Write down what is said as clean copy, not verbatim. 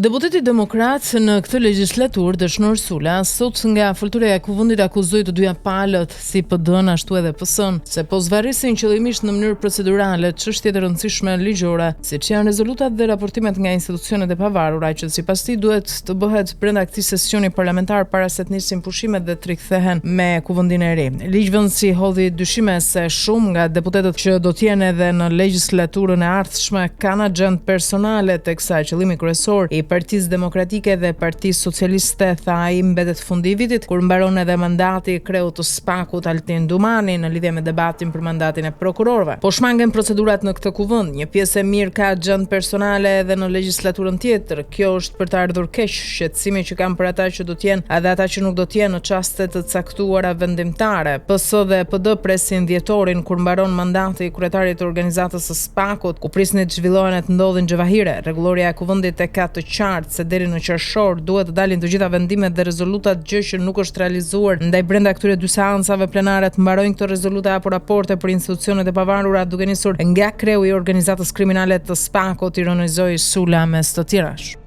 Deputeti demokrat në këtë legjislaturë, Dëshnor Sula, sot nga folturja e Kuvendit akuzoi të dyja palët, si PD-n ashtu edhe PS-n, se po zvarrisin qëllimisht në mënyrë procedurale çështje të rëndësishme ligjore, siç janë rezolutat dhe raportimet nga institucionet e pavarura, që sipas tij duhet të bëhet brenda këtij sesioni parlamentar para se të nisin pushimet dhe të rikthehen me Kuvendin e ri. Ligjvënësi hodhi dyshime se shumë nga deputetët që do të jenë edhe në legjislaturën e ardhshme kanë agjend personale, teksa qëllimi kryesor i Partisë Demokratike dhe Partisë Socialiste, tha ai, mbetet fundi i vitit, kur mbaron edhe mandati i kreut të SPAK-ut Altin Dumani në lidhje me debatin për mandatin e prokurorëve. Po shmangen procedurat në këtë kuvend. Një pjesë e mirë ka agjend personale edhe në legjislaturën tjetër. Kjo është për të ardhur keq, shqetësimi që kanë për ata që do të jenë edhe ata që nuk do të jenë në çaste të caktuara vendimtare. PS dhe PD presin dhjetorin kur mbaron mandati i kryetarit të organizatës së SPAK-ut, ku prisni të zhvillohen e të ndodhin xhavahire. Rregulloria e kuvendit e ka të qartë se deri në qershor duhet të dalin të gjitha vendimet dhe rezolutat, gjë që nuk është realizuar. Ndaj brenda këtyre dy seancave plenare të mbarojnë këto rezoluta apo raporte për institucionet e pavarura, duke nisur nga kreu i organizatës kriminale të SPAK-ut, ironizoi Sula mes të tjerash.